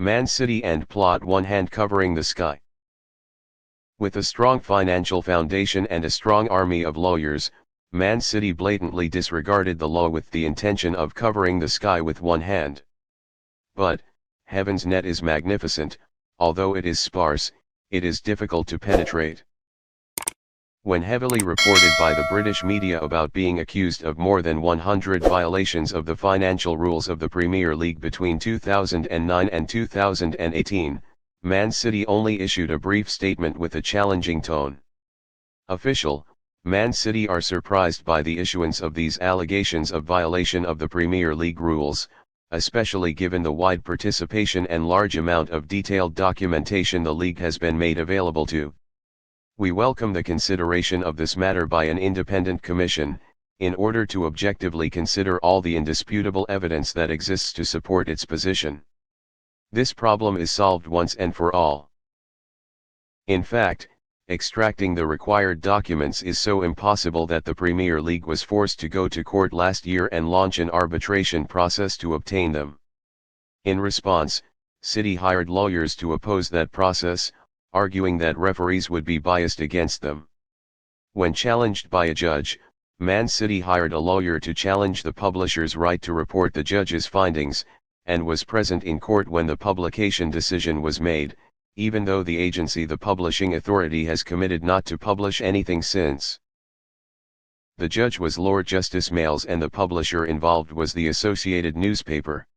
Man City and plot one hand covering the sky. With a strong financial foundation and a strong army of lawyers, Man City blatantly disregarded the law with the intention of covering the sky with one hand. But, heaven's net is magnificent, although it is sparse, it is difficult to penetrate. When heavily reported by the British media about being accused of more than 100 violations of the financial rules of the Premier League between 2009 and 2018, Man City only issued a brief statement with a challenging tone. Official, Man City are surprised by the issuance of these allegations of violation of the Premier League rules, especially given the wide participation and large amount of detailed documentation the league has been made available to. We welcome the consideration of this matter by an independent commission, in order to objectively consider all the indisputable evidence that exists to support its position. This problem is solved once and for all. In fact, extracting the required documents is so impossible that the Premier League was forced to go to court last year and launch an arbitration process to obtain them. In response, City hired lawyers to oppose that process, arguing that referees would be biased against them. When challenged by a judge, Man City hired a lawyer to challenge the publisher's right to report the judge's findings, and was present in court when the publication decision was made, even though the agency, the publishing authority, has committed not to publish anything since. The judge was Lord Justice Males and the publisher involved was the Associated newspaper.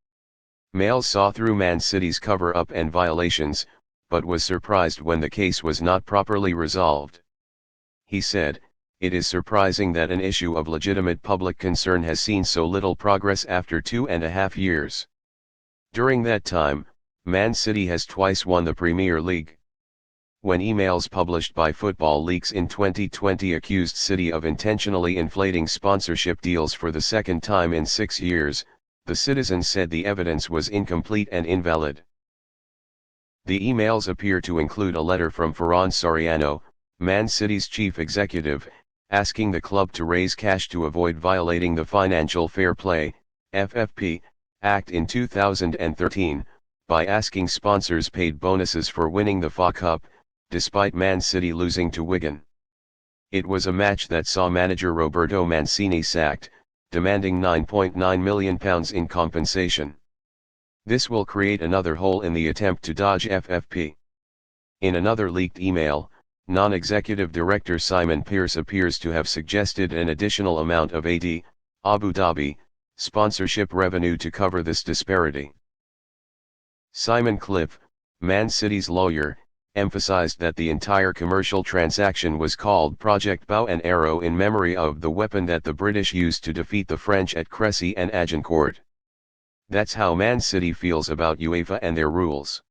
Males saw through Man City's cover-up and violations, but was surprised when the case was not properly resolved. He said, "It is surprising that an issue of legitimate public concern has seen so little progress after 2.5 years. During that time, Man City has twice won the Premier League." When emails published by Football Leaks in 2020 accused City of intentionally inflating sponsorship deals for the second time in 6 years, the Citizen said the evidence was incomplete and invalid. The emails appear to include a letter from Ferran Soriano, Man City's chief executive, asking the club to raise cash to avoid violating the Financial Fair Play (FFP) Act in 2013, by asking sponsors paid bonuses for winning the FA Cup, despite Man City losing to Wigan. It was a match that saw manager Roberto Mancini sacked, demanding £9.9 million in compensation. This will create another hole in the attempt to dodge FFP. In another leaked email, non-executive director Simon Pearce appears to have suggested an additional amount of Abu Dhabi sponsorship revenue to cover this disparity. Simon Cliff, Man City's lawyer, emphasized that the entire commercial transaction was called Project Bow and Arrow in memory of the weapon that the British used to defeat the French at Crécy and Agincourt. That's how Man City feels about UEFA and their rules.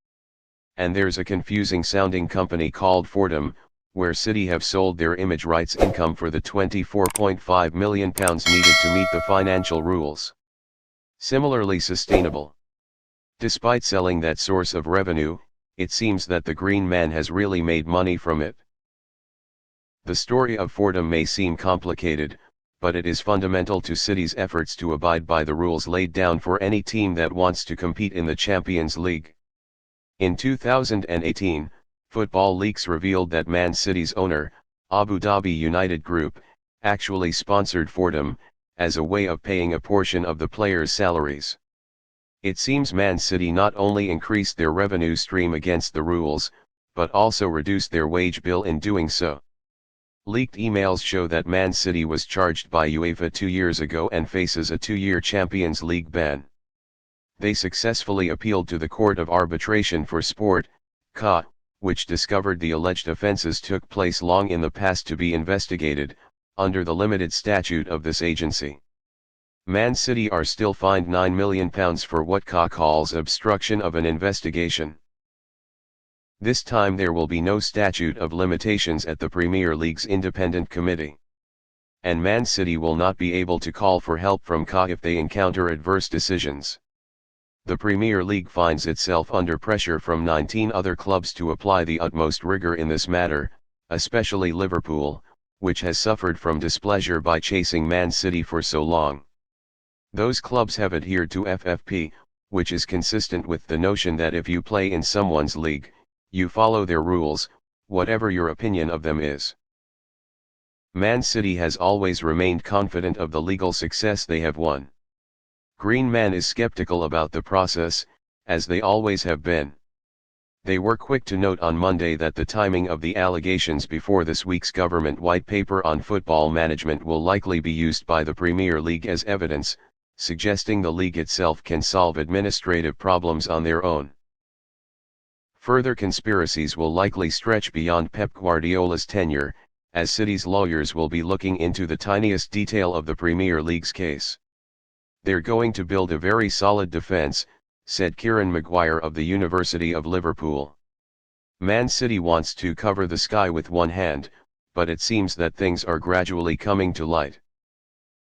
And there's a confusing sounding company called Fordham, where City have sold their image rights income for the £24.5 million needed to meet the financial rules. Similarly sustainable. Despite selling that source of revenue, it seems that the Green Man has really made money from it. The story of Fordham may seem complicated, but it is fundamental to City's efforts to abide by the rules laid down for any team that wants to compete in the Champions League. In 2018, Football Leaks revealed that Man City's owner, Abu Dhabi United Group, actually sponsored Fordham, as a way of paying a portion of the players' salaries. It seems Man City not only increased their revenue stream against the rules, but also reduced their wage bill in doing so. Leaked emails show that Man City was charged by UEFA 2 years ago and faces a 2-year Champions League ban. They successfully appealed to the Court of Arbitration for Sport, CA, which discovered the alleged offences took place long in the past to be investigated, under the limited statute of this agency. Man City are still fined £9 million for what CA calls obstruction of an investigation. This time there will be no statute of limitations at the Premier League's independent committee. And Man City will not be able to call for help from CA if they encounter adverse decisions. The Premier League finds itself under pressure from 19 other clubs to apply the utmost rigor in this matter, especially Liverpool, which has suffered from displeasure by chasing Man City for so long. Those clubs have adhered to FFP, which is consistent with the notion that if you play in someone's league, you follow their rules, whatever your opinion of them is. Man City has always remained confident of the legal success they have won. Green Man is skeptical about the process, as they always have been. They were quick to note on Monday that the timing of the allegations before this week's government white paper on football management will likely be used by the Premier League as evidence, suggesting the league itself can solve administrative problems on their own. Further conspiracies will likely stretch beyond Pep Guardiola's tenure, as City's lawyers will be looking into the tiniest detail of the Premier League's case. "They're going to build a very solid defense," said Kieran Maguire of the University of Liverpool. "Man City wants to cover the sky with one hand, but it seems that things are gradually coming to light."